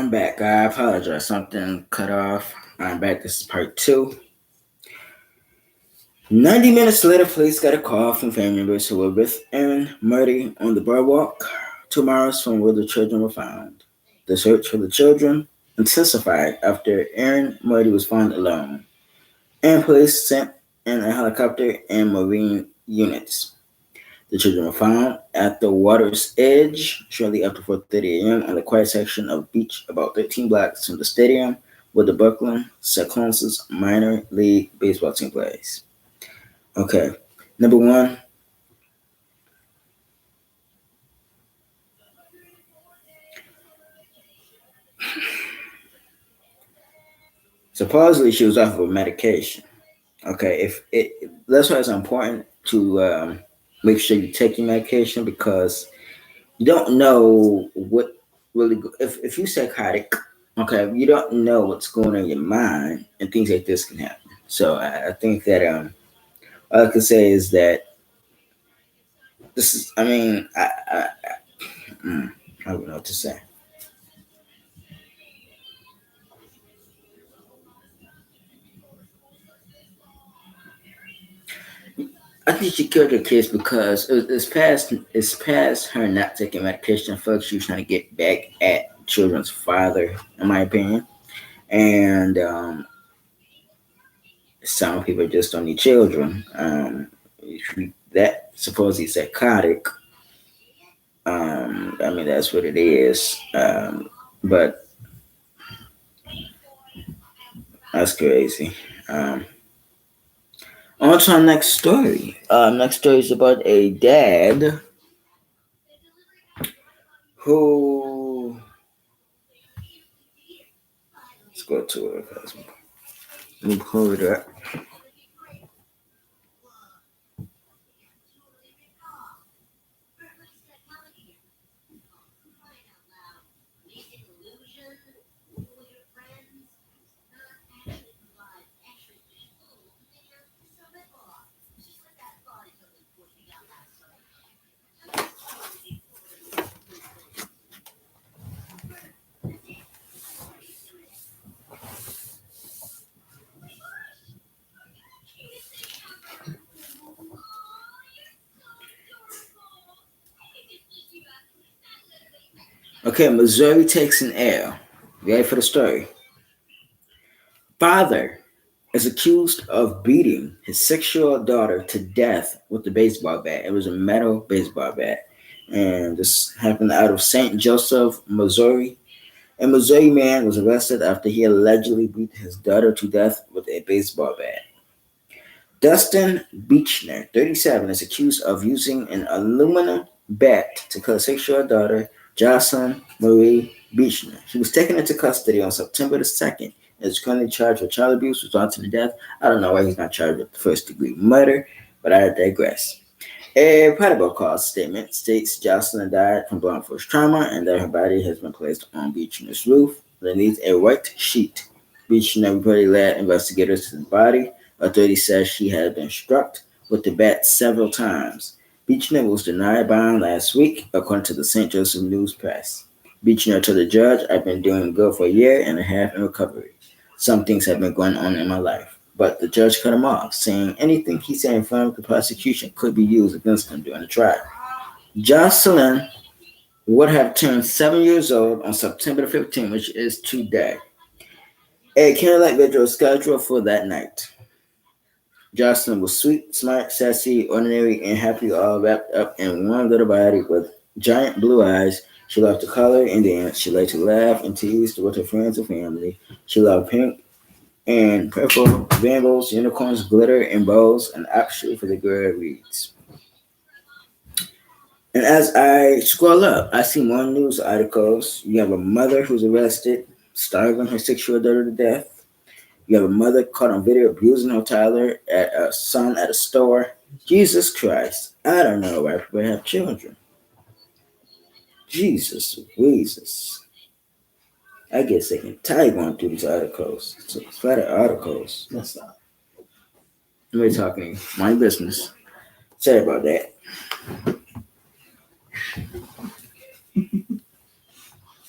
I'm back. I apologize. Something cut off. I'm back. This is part two. 90 minutes later, police got a call from family members who were with Aaron Murray on the boardwalk 2 miles from where the children were found. The search for the children intensified after Aaron Murray was found alone, and police sent in a helicopter and marine units. The children were found at the water's edge shortly after 4:30 a.m. on the quiet section of beach about 13 blocks from the stadium where the Brooklyn Cyclones minor league baseball team plays. Okay, number one, supposedly she was off of a medication. Okay, if it that's why it's important to make sure you take your medication because you don't know what really if you're psychotic. Okay, you don't know what's going on in your mind, and things like this can happen. So I think that all I can say is that this is. I mean, I don't know what to say. I think she killed her kids because it's past her not taking medication. Folks, she was trying to get back at children's father, in my opinion. And some people just don't need children. If you, that supposedly psychotic. I mean that's what it is. But that's crazy. Um, On to our next story. Next story is about a dad who. Let's go to it. Let me pull it up. Okay, Missouri takes an L. You ready for the story? Father is accused of beating his 6 year old daughter to death with a baseball bat. It was a metal baseball bat. And this happened out of St. Joseph, Missouri. A Missouri man was arrested after he allegedly beat his daughter to death with a baseball bat. Dustin Beechner, 37, is accused of using an aluminum bat to kill his 6 year old daughter, Jocelyn Marie Beechner. She was taken into custody on September the 2nd and is currently charged with child abuse resulting in death. I don't know why he's not charged with first degree murder, but I digress. A protocol call statement states Jocelyn died from blunt force trauma and that her body has been placed on Beechner's roof beneath a white sheet. Beechner reportedly led investigators to the body. Authorities said she had been struck with the bat several times. Beechner was denied bond last week, according to the St. Joseph News Press. Beechner told the judge, I've been doing good for a year and a half in recovery. Some things have been going on in my life. But the judge cut him off, saying anything he said in front of the prosecution could be used against him during the trial. Jocelyn would have turned 7 years old on September the 15th, which is today. A candlelight vigil was scheduled for that night. Jocelyn was sweet, smart, sassy, ordinary, and happy, all wrapped up in one little body with giant blue eyes. She loved to color and dance. She liked to laugh and tease with her friends and family. She loved pink and purple, rainbows, unicorns, glitter, and bows, and actually for the girl reads. And as I scroll up, I see more news articles. You have a mother who's arrested, starving her 6 year old daughter to death. You have a mother caught on video abusing her toddler at a son at a store. Jesus Christ. I don't know why people have children. Jesus. I guess they can tie going through these articles. It's a lot of articles. That's not. We're talking my business. Sorry about that.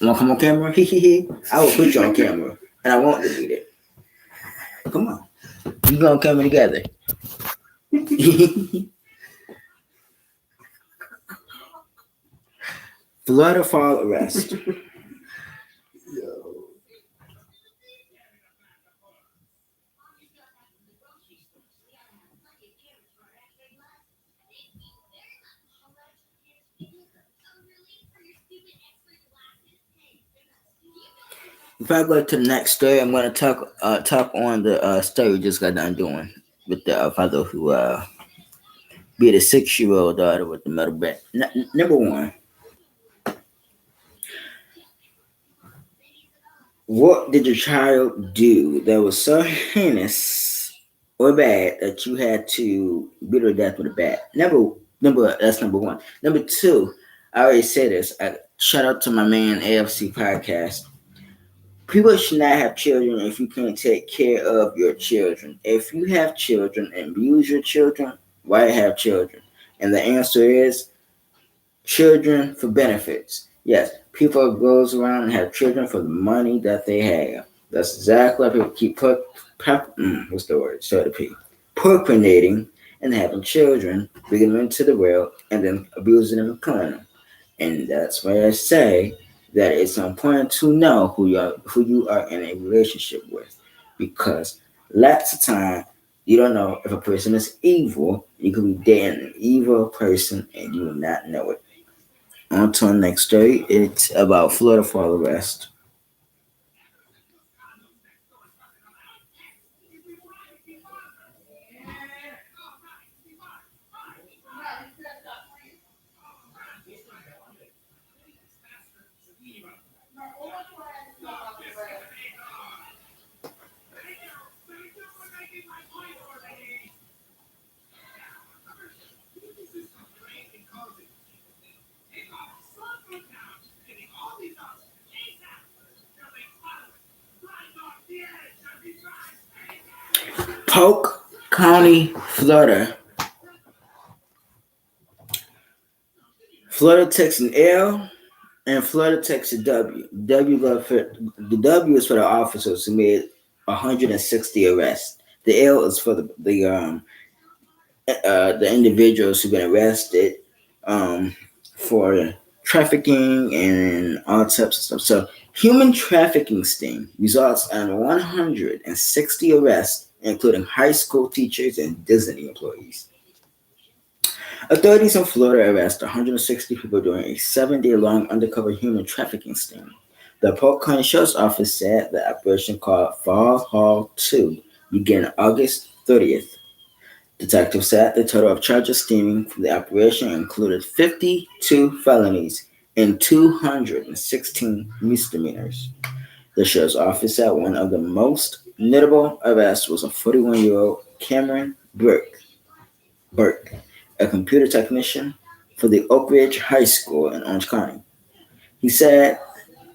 Want to come on camera? Hee hee hee. I will put you on camera, and I won't delete it. Come on, we gonna come together. Florida fall arrest. If I go to the next story, I'm going to talk on the story we just got done doing with the father who beat a 6-year-old daughter with the metal bat. Number one, what did your child do that was so heinous or bad that you had to beat her to death with a bat? That's number one. Number two, I already said this. Shout out to my man AFC podcast. People should not have children if you can't take care of your children. If you have children and abuse your children, why have children? And the answer is children for benefits. Yes, people goes around and have children for the money that they have. That's exactly why people keep what's the word? Sorry to P. Procreating and having children, bringing them into the world, and then abusing them and killing them. And that's why I say that it's important to know who you are in a relationship with, because lots of time you don't know if a person is evil. You could be dating an evil person and you will not know it. On to our next story. It's about Florida fall arrest. Polk County, Florida. Florida takes an L and Florida takes a W. The W is for the officers who made 160 arrests. The L is for the individuals who've been arrested for trafficking and all types of stuff. So, human trafficking sting results in 160 arrests, including high school teachers and Disney employees. Authorities in Florida arrested 160 people during a 7-day long undercover human trafficking sting. The Polk County Sheriff's Office said the operation, called Fall Hall 2, began August 30th. Detectives said the total of charges stemming from the operation included 52 felonies and 216 misdemeanors. The sheriff's office said one of the most notable arrests was a 41-year-old Cameron Burke, a computer technician for the Oak Ridge High School in Orange County. He said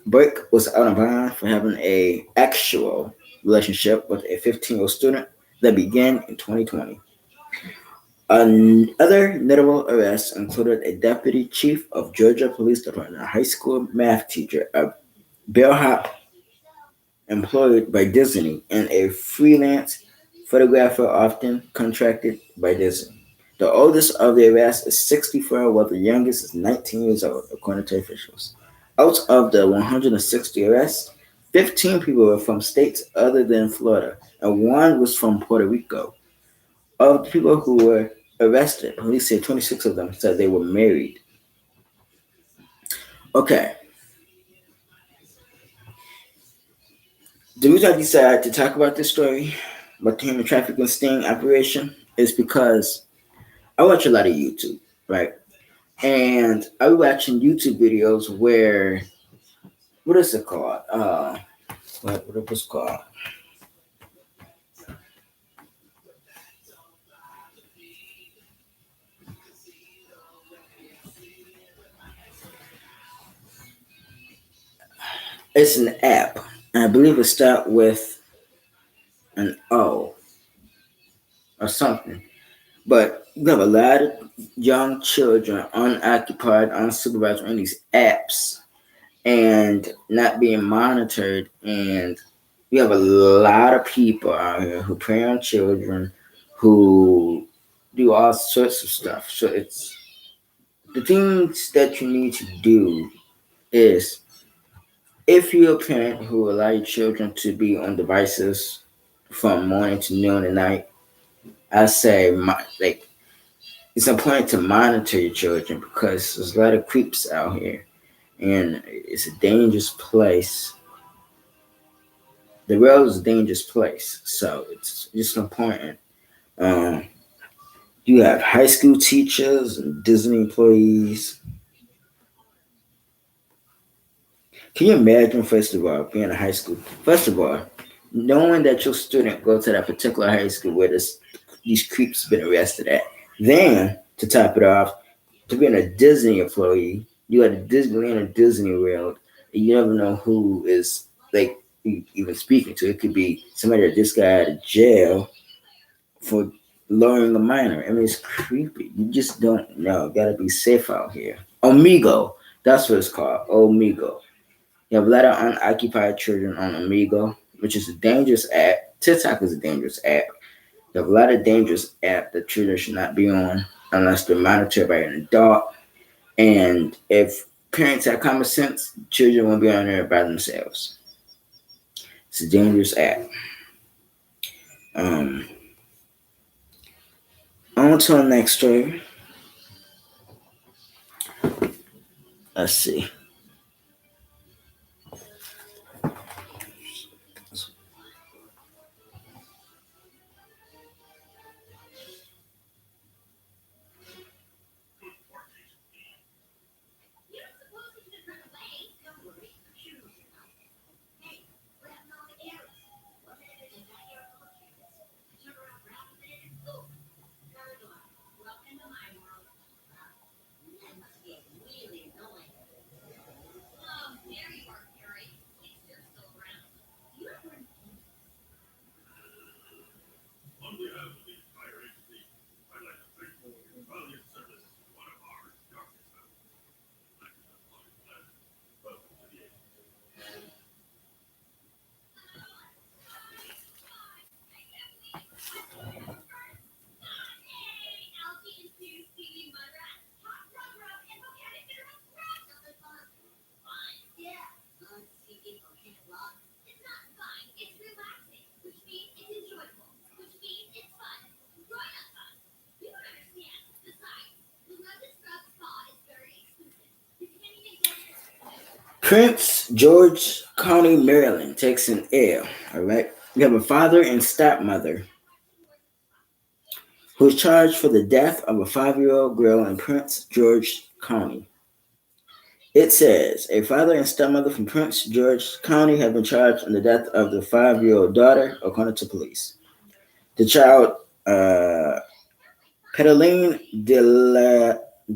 Burke was out on bond for having a actual relationship with a 15-year-old student that began in 2020. Other notable arrests included a deputy chief of Georgia Police Department, a high school math teacher, a bellhop employed by Disney, and a freelance photographer often contracted by Disney. The oldest of the arrests is 64, while the youngest is 19 years old, according to officials. Out of the 160 arrests, 15 people were from states other than Florida, and one was from Puerto Rico. Of the people who were arrested, police say 26 of them said they were married. Okay, the reason I decided to talk about this story, about the human trafficking sting operation, is because I watch a lot of YouTube, right? And I was watching YouTube videos where, what is it called? What it was called? It's an app, and I believe it starts with an O or something. But you have a lot of young children unoccupied, unsupervised on these apps, and not being monitored. And we have a lot of people out here who prey on children, who do all sorts of stuff. So it's the things that you need to do is, if you're a parent who allow your children to be on devices from morning to noon at night, I say like it's important to monitor your children because there's a lot of creeps out here, and it's a dangerous place. The world is a dangerous place, so it's just important. Um, you have high school teachers and Disney employees. Can you imagine, first of all, being in high school? First of all, knowing that your student go to that particular high school where these creeps been arrested at. Then, to top it off, to being a Disney employee, you at a Disneyland or Disney World, and you never know who is like even speaking to. It could be somebody that just got out of jail for lowering a minor. I mean, it's creepy. You just don't know. Gotta be safe out here. Omigo, that's what it's called. Omigo. You have a lot of unoccupied children on Amigo, which is a dangerous app. TikTok is a dangerous app. You have a lot of dangerous app that children should not be on unless they're monitored by an adult. And if parents have common sense, children won't be on there by themselves. It's a dangerous app. Um, on to the next story. Let's see. Prince George County, Maryland takes an L. All right. You have a father and stepmother who is charged for the death of a 5-year-old girl in Prince George County. It says a father and stepmother from Prince George County have been charged in the death of the 5-year-old daughter, according to police. The child, Pedaline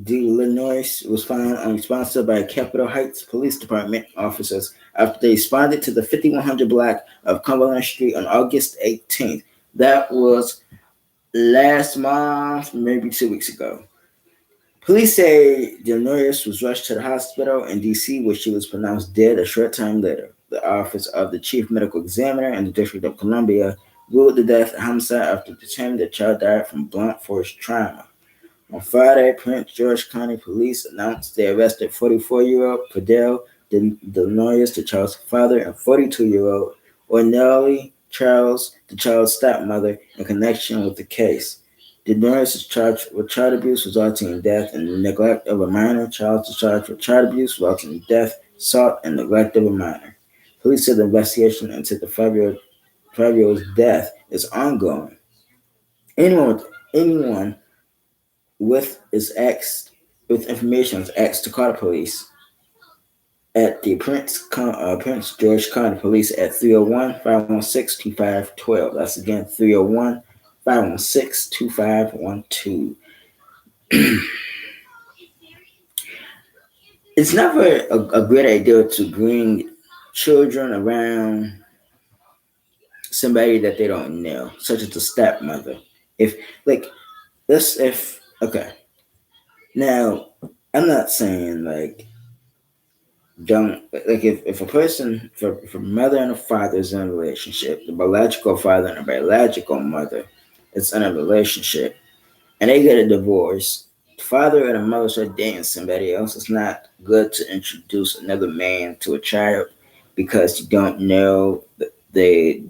Delanois, was found unresponsive by Capitol Heights Police Department officers after they responded to the 5100 block of Cumberland Street on August 18th. That was last month, maybe 2 weeks ago. Police say Delanois was rushed to the hospital in D.C., where she was pronounced dead a short time later. The office of the chief medical examiner in the District of Columbia ruled the death a homicide after determining the child died from blunt force trauma. On Friday, Prince George County Police announced they arrested 44-year-old Fidel Delanois, the child's father, and 42-year-old Ornelli Charles, the child's stepmother, in connection with the case. Delanois is charged with child abuse resulting in death and neglect of a minor. Charles is charged with child abuse resulting in death, assault, and neglect of a minor. Police said the investigation into the 5-year-old's death is ongoing. Anyone with is asked with information is asked to call the police at the Prince George County Police at 301-516-2512. That's again 301-516-2512. It's never a great idea to bring children around somebody that they don't know, such as a stepmother. If like this, if okay, now I'm not saying like don't like if a person if a mother and a father is in a relationship, the biological father and the biological mother is in a relationship, and they get a divorce, the father and the mother start dating somebody else. It's not good to introduce another man to a child because you don't know the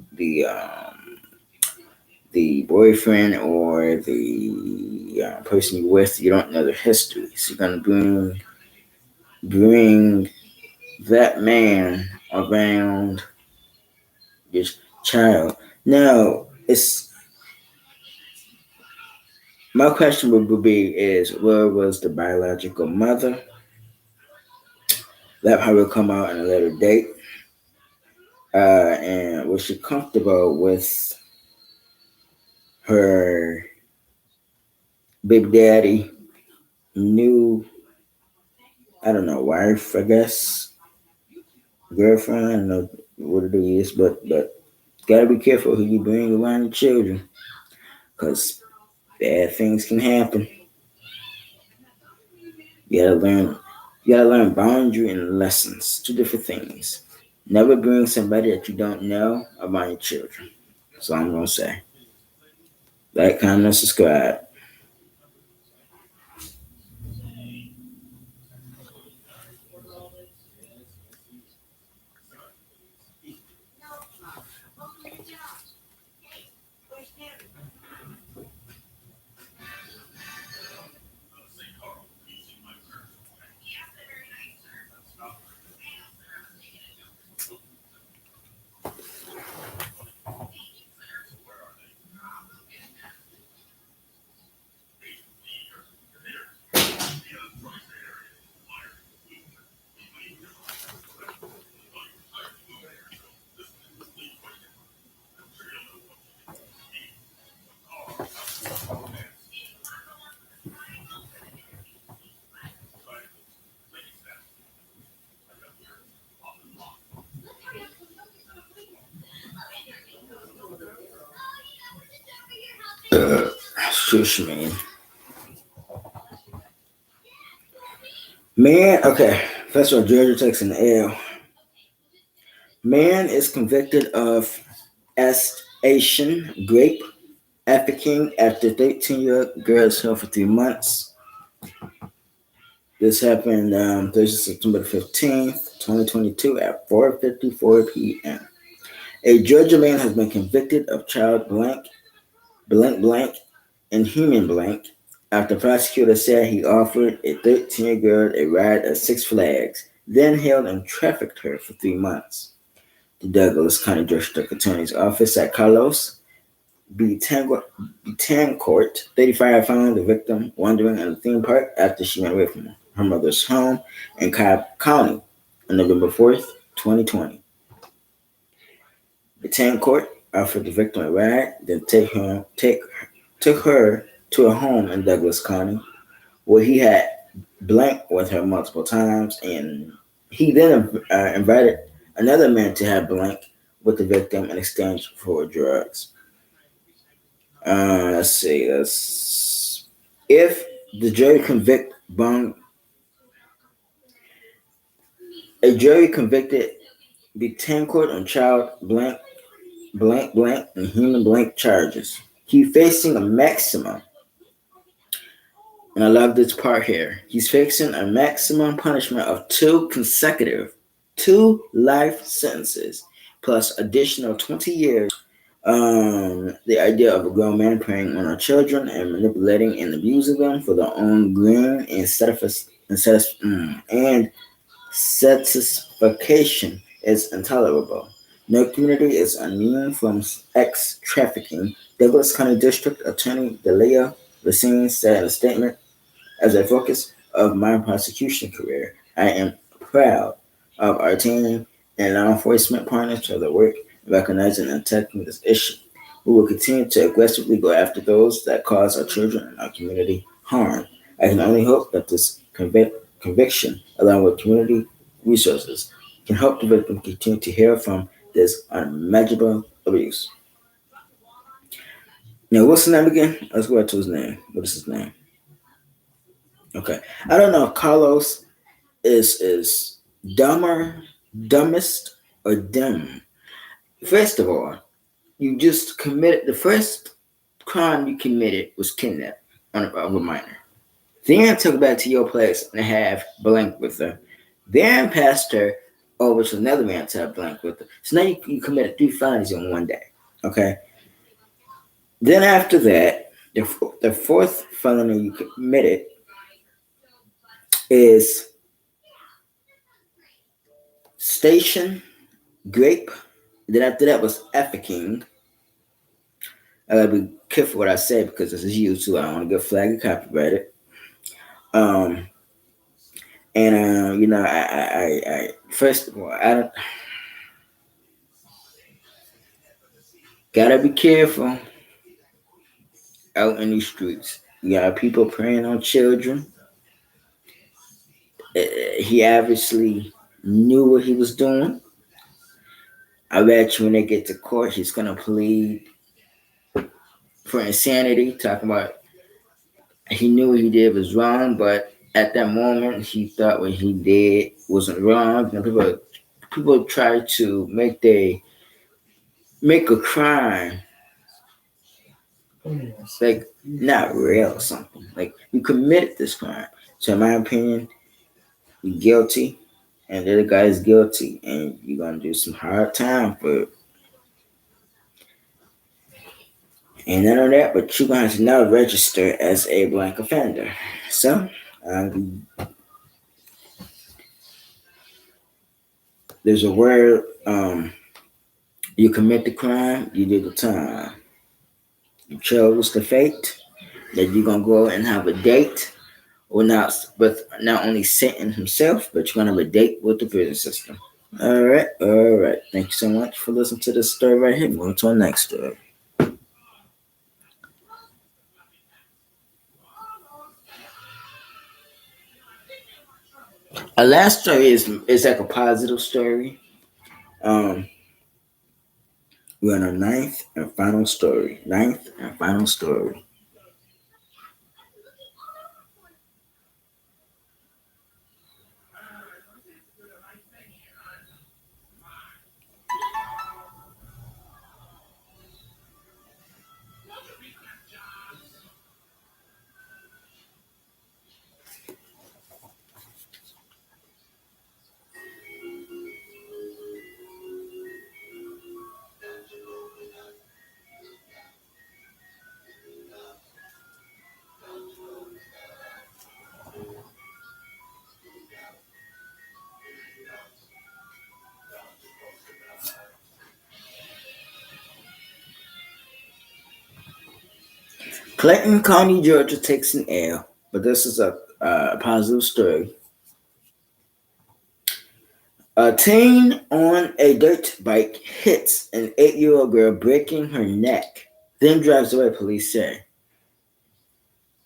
boyfriend or the person you're with. You don't know their history, so you're gonna bring that man around your child. Now, it's my question would be is where was the biological mother? That probably will come out in a later date. And was she comfortable with her big daddy new, I don't know, wife, I guess, girlfriend, I don't know what it is, but gotta be careful who you bring around your children, because bad things can happen. You gotta learn. You gotta learn boundary and lessons. Two different things. Never bring somebody that you don't know around your children. That's all I'm gonna say. Like, comment, and subscribe. Shush me, man. Okay, first of all, Georgia takes an L. Man is convicted of East Asian grape trafficking after 13-year-old girl is held for 3 months. This happened Thursday, September 15th, 2022 at 4:54 p.m. A Georgia man has been convicted of child blank and human blank after prosecutors said he offered a 13-year-old girl a ride at Six Flags, then held and trafficked her for 3 months. The Douglas County District Attorney's Office at Carlos Betancourt, 35, found the victim wandering in a theme park after she went away from her mother's home in Cobb County on November 4th, 2020. Betancourt offered the victim a ride, then took her to a home in Douglas County, where he had blanked with her multiple times, and he then invited another man to have blank with the victim in exchange for drugs. Let's see. If the jury convict Bung, a jury convicted Betancourt on child blank and human blank charges. He's facing a maximum, and I love this part here. He's facing a maximum punishment of two life sentences plus additional 20 years. The idea of a grown man preying on our children and manipulating and abusing them for their own gain and satisfaction is intolerable. No community is immune from sex trafficking. Douglas County District Attorney Delia Racine said in a statement, "As a focus of my prosecution career, I am proud of our team and law enforcement partners for their work in recognizing and tackling this issue. We will continue to aggressively go after those that cause our children and our community harm. I can only hope that this conviction, along with community resources, can help the victim continue to heal from this unimaginable abuse." Now, what's his name again? Let's go back to his name. What is his name? Okay, I don't know if Carlos is dumber, dumbest, or dumb. First of all, you just committed the first crime you committed was kidnap of a minor. Then took her back to your place and have blank with her. Then passed her over to another man to have blank with her. So now you committed three felonies in one day. Okay. Then after that, the fourth felony you committed is station grape. Then after that was efficking. I gotta be careful what I say because this is YouTube. I don't want to get flagged and copyrighted. Um, and I first of all, I don't gotta be careful out in these streets. You got people preying on children. He obviously knew what he was doing. I bet you when they get to court, he's gonna plead for insanity, talking about he knew what he did was wrong, but at that moment he thought what he did wasn't wrong. You know, people try to make a crime like not real or something. Like you committed this crime. So in my opinion, you're guilty, and the other guy is guilty, and you're gonna do some hard time for it. And none of that, but you're gonna have to now register as a blank offender. So there's a word. You commit the crime, you did the time. You chose the fate that you're gonna go and have a date, or not with not only Satan himself, but you're gonna have a date with the prison system. All right. Thank you so much for listening to this story right here. Moving to our next story. Our last story is like a positive story. Um, we're on our ninth and final story. Ninth and final story. Clayton County, Georgia takes an L, but this is a positive story. A teen on a dirt bike hits an 8-year-old girl, breaking her neck, then drives away, police say.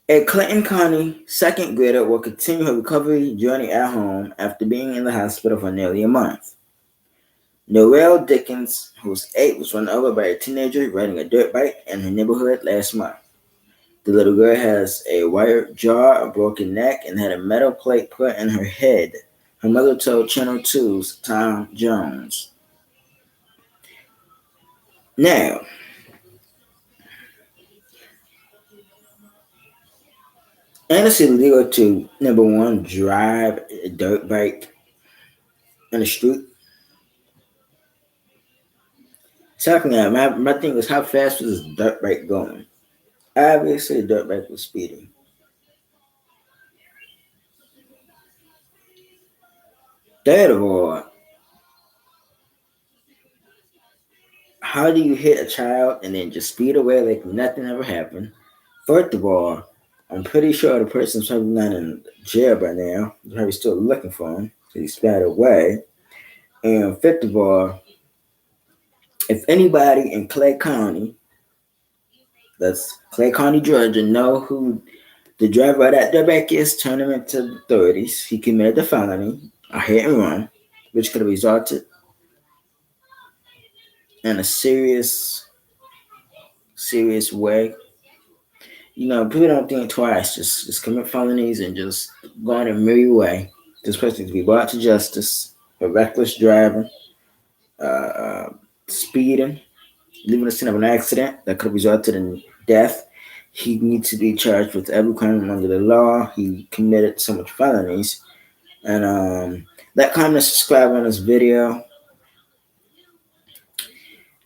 A Clayton County second grader will continue her recovery journey at home after being in the hospital for nearly a month. Noelle Dickens, who was 8, was run over by a teenager riding a dirt bike in her neighborhood last month. The little girl has a wired jaw, a broken neck, and had a metal plate put in her head, her mother told Channel 2's Tom Jones. Now, and it's illegal to, number one, drive a dirt bike in the street. Second, my thing is how fast was this dirt bike going? Obviously, the dirt bike was speeding. Third of all, how do you hit a child and then just speed away like nothing ever happened? Fourth of all, I'm pretty sure the person's probably not in jail by now. They're probably still looking for him because he sped away. And fifth of all, if anybody in Clay County, that's Clay County, Georgia, know who the driver of that dirtbag is, turn him into the authorities. He committed a felony, a hit and run, which could have resulted in a serious way. You know, people don't think twice. Just commit felonies and just go on a merry way. This person needs to be brought to justice for reckless driving, speeding, leaving the scene of an accident that could have resulted in death. He needs to be charged with every crime under the law. He committed so much felonies. And like, comment, subscribe on this video.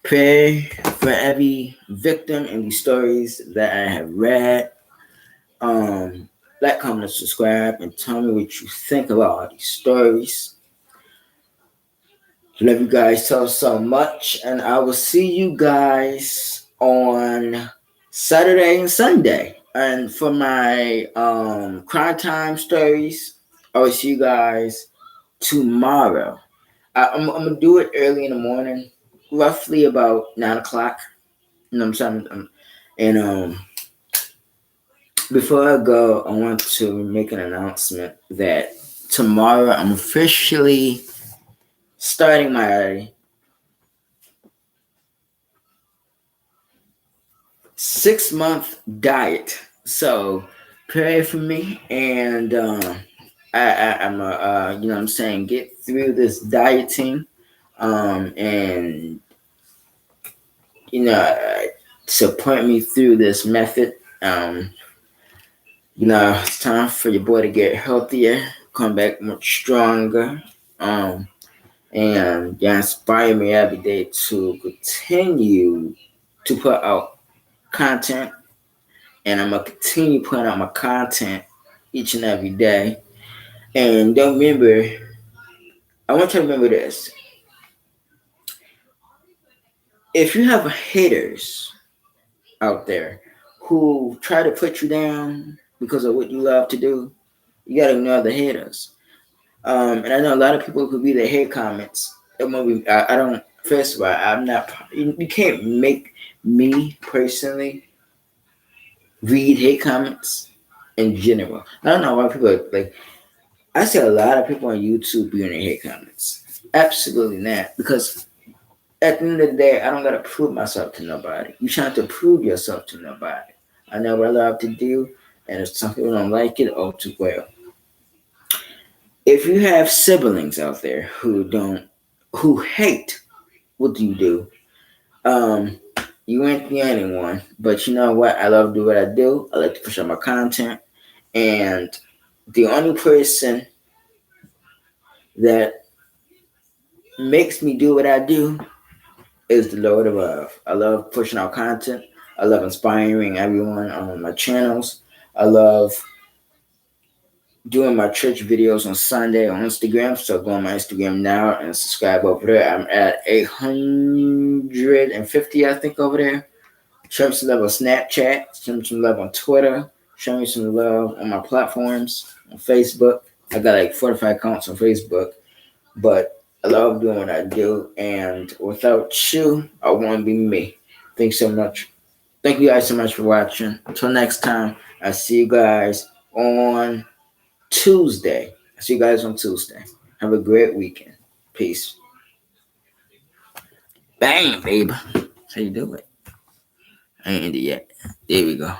Pray for every victim in these stories that I have read. Like, comment, and subscribe, and tell me what you think about all these stories. Love you guys so much, and I will see you guys on Saturday and Sunday. And for my crime time stories, I will see you guys tomorrow. I'm gonna do it early in the morning, roughly about 9 o'clock. You know what I'm saying? And before I go, I want to make an announcement that tomorrow I'm officially starting my 6-month diet. So pray for me, and I'm you know what I'm saying, get through this dieting, and support me through this method. It's time for your boy to get healthier, come back much stronger, and inspire me every day to continue to put out content. And I'm gonna continue putting out my content each and every day. And don't remember, I want you to remember this: if you have haters out there who try to put you down because of what you love to do, you gotta ignore the haters. And I know a lot of people who read the hate comments. I don't. First of all, I'm not. You can't make me personally read hate comments in general. I don't know why people like. I see a lot of people on YouTube reading hate comments. Absolutely not, because at the end of the day, I don't gotta prove myself to nobody. You trying to prove yourself to nobody. I know what I love to do, and if some people don't like it, oh too well. If you have siblings out there who hate what you do, you ain't the only one. But you know what? I love to do what I do. I like to push out my content, and the only person that makes me do what I do is the Lord above. I love pushing out content. I love inspiring everyone on my channels. I love doing my church videos on Sunday on Instagram. So go on my Instagram now and subscribe over there. I'm at 850, I think, over there. Show me some love on Snapchat. Show me some love on Twitter. Show me some love on my platforms on Facebook. I got like 45 accounts on Facebook. But I love doing what I do. And without you, I won't be me. Thanks so much. Thank you guys so much for watching. Until next time, I see you guys on Tuesday. I see you guys on Tuesday. Have a great weekend. Peace. Bang, babe. That's how you do it. I ain't ended yet. There we go.